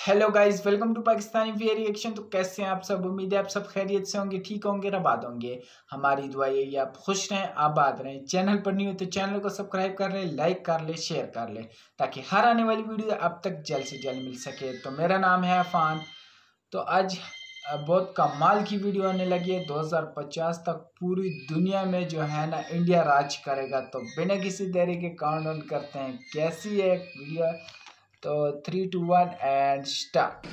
Hello guys, welcome to Pakistani we reaction. तो कैसे हैं आप सब? उम्मीद है आप सब खैरियत से होंगे, ठीक होंगे, आबाद होंगे। हमारी दुआ यही है आप खुश रहें, आबाद रहें। चैनल पर नहीं हो तो चैनल को सब्सक्राइब कर ले, लाइक कर ले, शेयर कर ले, ताकि हर आने वाली वीडियो अब तक जल्द से जल्द मिल सके। तो मेरा नाम है अफान। तो आज बहुत कमाल की वीडियो आने लगी है। 2050 तक पूरी दुनिया में जो है ना इंडिया राज करेगा। तो बिना किसी देरी के काउंटडाउन करते हैं कैसी है वीडियो। तो 3, 2, 1 एंड स्टार्ट।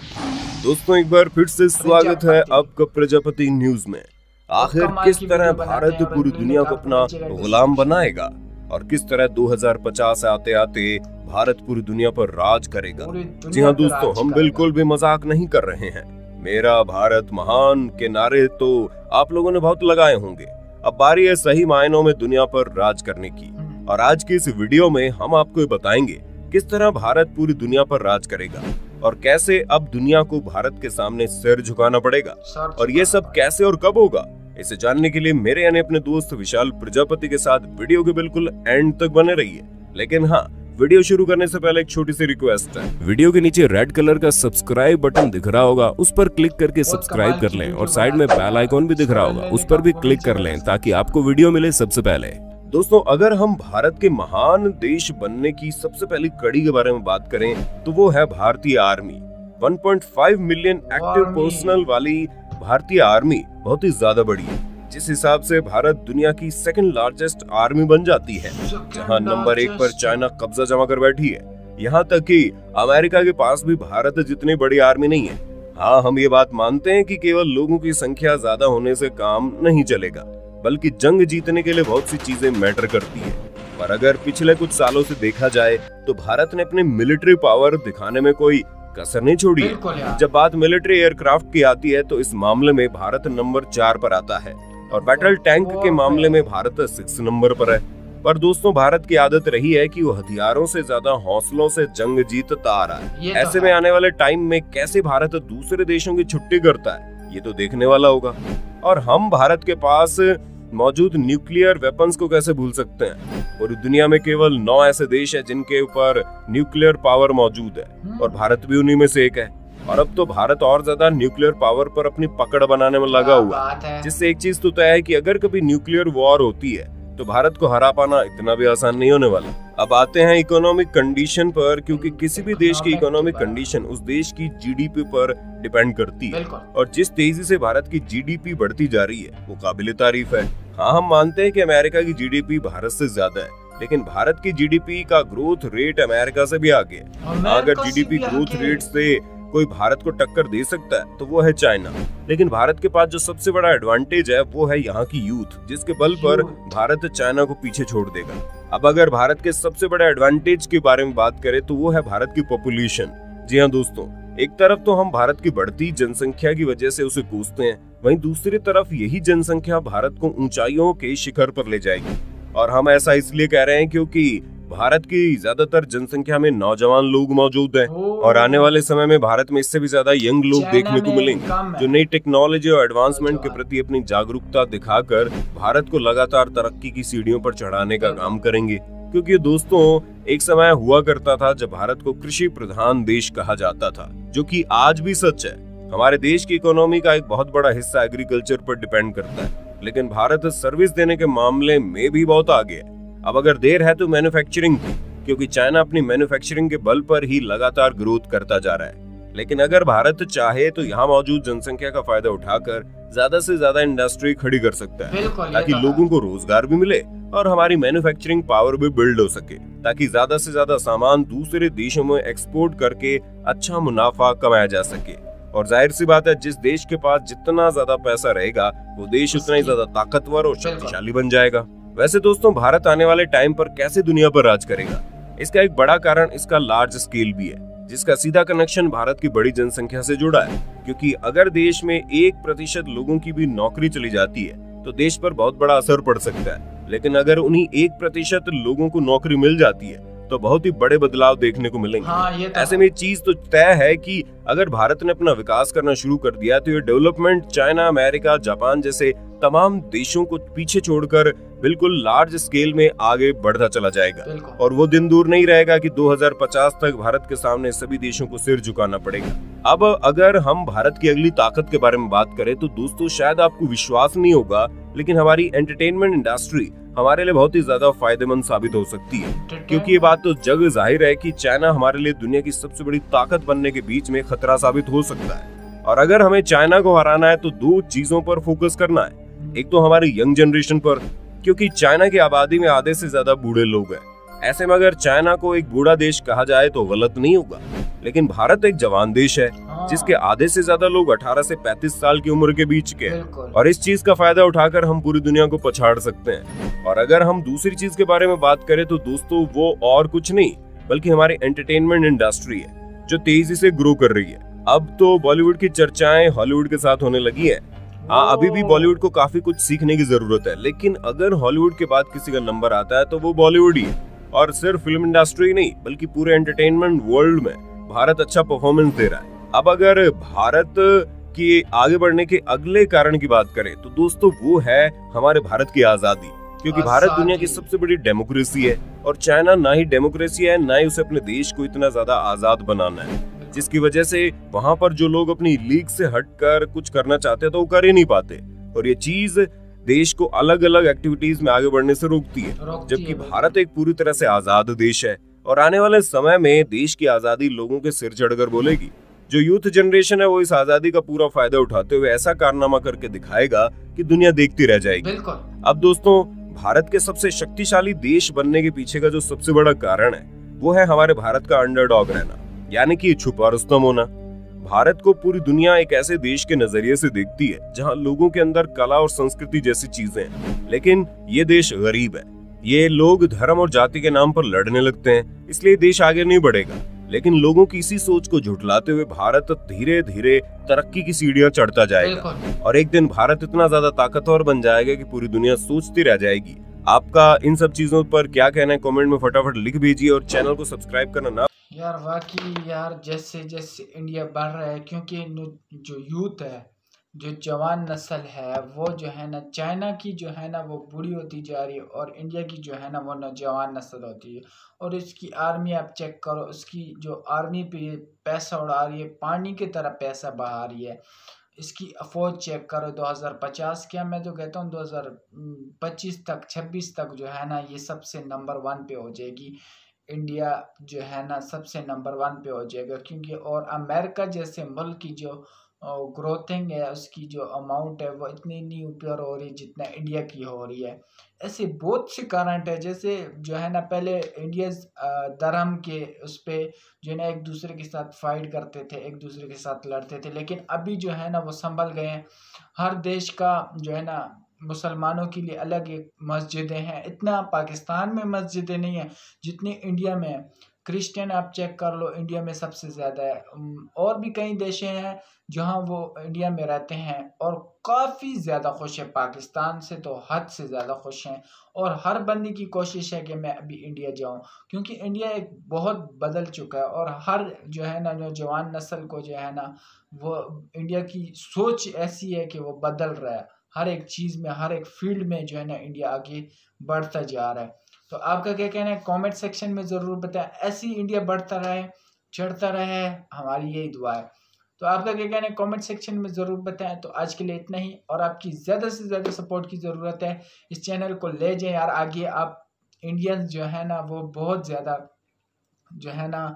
दोस्तों एक बार फिर से स्वागत है आपका प्रजापति न्यूज में। आखिर किस तरह भारत पूरी दुनिया को अपना गुलाम बनाएगा और किस तरह 2050 आते आते भारत पूरी दुनिया पर राज करेगा। जी हाँ दोस्तों, हम बिल्कुल भी मजाक नहीं कर रहे हैं। मेरा भारत महान के नारे तो आप लोगों ने बहुत लगाए होंगे। अब बारी है सही मायनों में दुनिया पर राज करने की। और आज की इस वीडियो में हम आपको बताएंगे किस तरह भारत पूरी दुनिया पर राज करेगा और कैसे अब दुनिया को भारत के सामने सिर झुकाना पड़ेगा। और ये सब कैसे और कब होगा, इसे जानने के लिए मेरे यानी अपने दोस्त विशाल प्रजापति के साथ वीडियो के बिल्कुल एंड तक बने रहिए। लेकिन हाँ, वीडियो शुरू करने से पहले एक छोटी सी रिक्वेस्ट है। वीडियो के नीचे रेड कलर का सब्सक्राइब बटन दिख रहा होगा, उस पर क्लिक करके सब्सक्राइब कर लें। और साइड में बेल आइकॉन भी दिख रहा होगा, उस पर भी क्लिक कर लें ताकि आपको वीडियो मिले सबसे पहले। दोस्तों अगर हम भारत के महान देश बनने की सबसे पहली कड़ी के बारे में बात करें तो वो है भारतीय आर्मी। 1.5 मिलियन एक्टिव पर्सनल वाली भारतीय आर्मी बहुत ही ज्यादा बड़ी है। जिस हिसाब से भारत दुनिया की सेकंड लार्जेस्ट आर्मी बन जाती है, जहां नंबर 1 पर चाइना कब्जा जमा कर बैठी है। यहाँ तक कि अमेरिका के पास भी भारत जितनी बड़ी आर्मी नहीं है। हाँ, हम ये बात मानते हैं कि केवल लोगों की संख्या ज्यादा होने से काम नहीं चलेगा, बल्कि जंग जीतने के लिए बहुत सी चीजें मैटर करती हैं। पर अगर पिछले कुछ सालों से देखा जाए तो भारत ने अपने मिलिट्री पावर दिखाने में कोई कसर नहीं छोड़ी है। जब बात मिलिट्री एयरक्राफ्ट की आती है तो इस मामले में भारत नंबर 4 पर आता है और बैटल टैंक के मामले में भारत 6 नंबर पर है। पर दोस्तों भारत की आदत रही है कि वो हथियारों से ज्यादा हौसलों से जंग जीतता आ रहा है। ऐसे में आने वाले टाइम में कैसे भारत दूसरे देशों की छुट्टी करता है, ये तो देखने वाला होगा। और हम भारत के पास मौजूद न्यूक्लियर वेपन्स को कैसे भूल सकते हैं। पूरी दुनिया में केवल 9 ऐसे देश हैं जिनके ऊपर न्यूक्लियर पावर मौजूद है और भारत भी उन्हीं में से एक है। और अब तो भारत और ज्यादा न्यूक्लियर पावर पर अपनी पकड़ बनाने में लगा हुआ है, जिससे एक चीज तो तय है कि अगर कभी न्यूक्लियर वॉर होती है तो भारत को हरा पाना इतना भी आसान नहीं होने वाला। अब आते हैं इकोनॉमिक कंडीशन पर, क्योंकि किसी भी देश की इकोनॉमिक कंडीशन उस देश की जीडीपी पर डिपेंड करती है। और जिस तेजी से भारत की जीडीपी बढ़ती जा रही है वो काबिले तारीफ है। हाँ, हम मानते हैं कि अमेरिका की जीडीपी भारत से ज्यादा है, लेकिन भारत की जीडीपी का ग्रोथ रेट अमेरिका से भी आगे है। अगर जीडीपी ग्रोथ रेट से कोई भारत को टक्कर दे सकता है तो वो है चाइना। लेकिन भारत के पास जो सबसे बड़ा एडवांटेज है वो है यहाँ की यूथ, जिसके बल पर भारत चाइना को पीछे छोड़ देगा। अब अगर भारत के सबसे बड़े एडवांटेज के बारे में बात करें तो वो है भारत की पॉपुलेशन। जी हाँ दोस्तों, एक तरफ तो हम भारत की बढ़ती जनसंख्या की वजह से उसे कोसते हैं, वहीं दूसरी तरफ यही जनसंख्या भारत को ऊंचाइयों के शिखर पर ले जाएगी। और हम ऐसा इसलिए कह रहे हैं क्योंकि भारत की ज्यादातर जनसंख्या में नौजवान लोग मौजूद हैं और आने वाले समय में भारत में इससे भी ज्यादा यंग लोग देखने को मिलेंगे, जो नई टेक्नोलॉजी और एडवांसमेंट के प्रति अपनी जागरूकता दिखाकर भारत को लगातार तरक्की की सीढ़ियों पर चढ़ाने का काम करेंगे। क्योंकि दोस्तों एक समय हुआ करता था जब भारत को कृषि प्रधान देश कहा जाता था, जो कि आज भी सच है। हमारे देश की इकोनॉमी का एक बहुत बड़ा हिस्सा एग्रीकल्चर पर डिपेंड करता है, लेकिन भारत सर्विस देने के मामले में भी बहुत आगे है। अब अगर देर है तो मैन्युफैक्चरिंग की, क्योंकि चाइना अपनी मैन्युफैक्चरिंग के बल पर ही लगातार ग्रोथ करता जा रहा है। लेकिन अगर भारत चाहे तो यहाँ मौजूद जनसंख्या का फायदा उठाकर ज्यादा से ज्यादा इंडस्ट्री खड़ी कर सकता है, ताकि लोगों को रोजगार भी मिले और हमारी मैन्युफैक्चरिंग पावर भी बिल्ड हो सके, ताकि ज्यादा से ज्यादा सामान दूसरे देशों में एक्सपोर्ट करके अच्छा मुनाफा कमाया जा सके। और जाहिर सी बात है, जिस देश के पास जितना ज्यादा पैसा रहेगा वो देश उतना ही ज्यादा ताकतवर और शक्तिशाली बन जाएगा। वैसे दोस्तों भारत आने वाले टाइम पर कैसे दुनिया पर राज करेगा, इसका एक बड़ा कारण इसका लार्ज स्केल भी है, जिसका सीधा कनेक्शन भारत की बड़ी जनसंख्या से जुड़ा है। क्योंकि अगर देश में 1% लोगों की भी नौकरी चली जाती है तो देश पर बहुत बड़ा असर पड़ सकता है। लेकिन अगर उन्हीं 1% लोगों को नौकरी मिल जाती है तो बहुत ही बड़े बदलाव देखने को मिलेंगे। ऐसे में चीज तो तय है कि अगर भारत ने अपना विकास करना शुरू कर दिया तो ये डेवलपमेंट चाइना, अमेरिका, जापान जैसे तमाम देशों को पीछे छोड़कर बिल्कुल लार्ज स्केल में आगे बढ़ता चला जाएगा बिल्कुल। और वो दिन दूर नहीं रहेगा कि 2050 तक भारत के सामने सभी देशों को सिर झुकाना पड़ेगा। अब अगर हम भारत की अगली ताकत के बारे में बात करें तो दोस्तों शायद आपको विश्वास नहीं होगा, लेकिन हमारी एंटरटेनमेंट इंडस्ट्री हमारे लिए बहुत ही ज्यादा फायदेमंद साबित हो सकती है, क्योंकि ये बात तो जग जाहिर है कि चाइना हमारे लिए दुनिया की सबसे बड़ी ताकत बनने के बीच में खतरा साबित हो सकता है। और अगर हमें चाइना को हराना है तो दो चीजों पर फोकस करना है। एक तो हमारी यंग जनरेशन पर, क्योंकि चाइना की आबादी में आधे से ज्यादा बूढ़े लोग हैं। ऐसे में अगर चाइना को एक बूढ़ा देश कहा जाए तो गलत नहीं होगा, लेकिन भारत एक जवान देश है जिसके आधे से ज्यादा लोग 18 से 35 साल की उम्र के बीच के, और इस चीज का फायदा उठाकर हम पूरी दुनिया को पछाड़ सकते हैं। और अगर हम दूसरी चीज के बारे में बात करें तो दोस्तों वो और कुछ नहीं बल्कि हमारी एंटरटेनमेंट इंडस्ट्री है जो तेजी से ग्रो कर रही है। अब तो बॉलीवुड की चर्चाएं हॉलीवुड के साथ होने लगी है। हाँ, अभी भी बॉलीवुड को काफी कुछ सीखने की जरूरत है, लेकिन अगर हॉलीवुड के बाद किसी का नंबर आता है तो वो बॉलीवुड ही है। और सिर्फ फिल्म इंडस्ट्री नहीं बल्कि पूरे एंटरटेनमेंट वर्ल्ड में भारत अच्छा परफॉर्मेंस दे रहा है। अब अगर भारत की आगे बढ़ने के अगले कारण की बात करें तो दोस्तों वो है हमारे भारत की आजादी, क्योंकि भारत दुनिया की सबसे बड़ी डेमोक्रेसी है और चाइना ना ही डेमोक्रेसी है ना ही उसे अपने देश को इतना ज्यादा आजाद बनाना है, जिसकी वजह से वहाँ पर जो लोग अपनी लीग से हटकर कुछ करना चाहते हैं तो वो कर ही नहीं पाते, और ये चीज देश को अलग अलग एक्टिविटीज में आगे बढ़ने से रोकती है। जबकि भारत एक पूरी तरह से आजाद देश है और आने वाले समय में देश की आजादी लोगों के सिर चढ़कर बोलेगी। जो यूथ जनरेशन है वो इस आजादी का पूरा फायदा उठाते हुए ऐसा कारनामा करके दिखाएगा कि दुनिया देखती रह जाएगी। अब दोस्तों भारत के सबसे शक्तिशाली देश बनने के पीछे का जो सबसे बड़ा कारण है वो है हमारे भारत का अंडरडॉग रहना, यानी कि छुपा रुस्तम होना। भारत को पूरी दुनिया एक ऐसे देश के नजरिए से देखती है जहां लोगों के अंदर कला और संस्कृति जैसी चीजें हैं, लेकिन ये देश गरीब है। ये लोग धर्म और जाति के नाम पर लड़ने लगते हैं, इसलिए देश आगे नहीं बढ़ेगा। लेकिन लोगों की इसी सोच को झुठलाते हुए भारत धीरे धीरे तरक्की की सीढ़ियां चढ़ता जाएगा और एक दिन भारत इतना ज्यादा ताकतवर बन जाएगा कि पूरी दुनिया सोचती रह जाएगी। आपका इन सब चीजों पर क्या कहना है कमेंट में फटाफट लिख भेजिए और चैनल को सब्सक्राइब करना ना। यार वाकई यार जैसे जैसे इंडिया बढ़ रहा है, क्योंकि जो यूथ है, जो जवान नस्ल है वो जो है ना चाइना की जो है ना वो बूढ़ी होती जा रही है और इंडिया की जो है ना वो नौजवान नस्ल होती है। और इसकी आर्मी आप चेक करो, उसकी जो आर्मी पे पैसा उड़ा रही है, पानी की तरह पैसा बहा रही है। इसकी फौज चेक करो 2050 क्या, मैं तो कहता हूँ 2025 तक 26 तक जो है ना ये सबसे नंबर 1 पे हो जाएगी। इंडिया जो है ना सबसे नंबर 1 पे हो जाएगा, क्योंकि और अमेरिका जैसे मुल्क की जो ग्रोथिंग है, उसकी जो अमाउंट है वो इतनी नहीं ऊपर हो रही जितना इंडिया की हो रही है। ऐसे बहुत से कारण है, जैसे जो है ना पहले इंडिया धर्म के उस पर जो है ना एक दूसरे के साथ फाइट करते थे, एक दूसरे के साथ लड़ते थे, लेकिन अभी जो है ना वो संभल गए हैं। हर देश का जो है ना मुसलमानों के लिए अलग एक मस्जिदें हैं, इतना पाकिस्तान में मस्जिदें नहीं है जितनी इंडिया में है। क्रिश्चियन आप चेक कर लो, इंडिया में सबसे ज़्यादा है। और भी कई देश हैं जहां वो इंडिया में रहते हैं और काफ़ी ज़्यादा खुश है, पाकिस्तान से तो हद से ज़्यादा खुश हैं। और हर बंदे की कोशिश है कि मैं अभी इंडिया जाऊं, क्योंकि इंडिया एक बहुत बदल चुका है और हर जो है ना नौजवान नस्ल को जो है ना वो इंडिया की सोच ऐसी है कि वो बदल रहा है। हर एक चीज़ में, हर एक फील्ड में जो है ना इंडिया आगे बढ़ता जा रहा है। तो आपका क्या कहना है कमेंट सेक्शन में ज़रूर बताएं। ऐसी इंडिया बढ़ता रहे, चढ़ता रहे, हमारी यही दुआ है। तो आपका क्या कहना है कमेंट सेक्शन में ज़रूर बताएं। तो आज के लिए इतना ही, और आपकी ज़्यादा से ज़्यादा सपोर्ट की ज़रूरत है। इस चैनल को ले जाएं यार आगे। आप इंडियंस जो है ना वो बहुत ज़्यादा जो है ना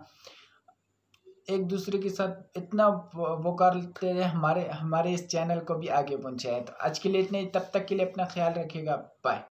एक दूसरे के साथ इतना वो करते हैं, हमारे इस चैनल को भी आगे पहुँचाएं। तो आज के लिए इतना ही, तब तक के लिए अपना ख्याल रखिएगा, बाय।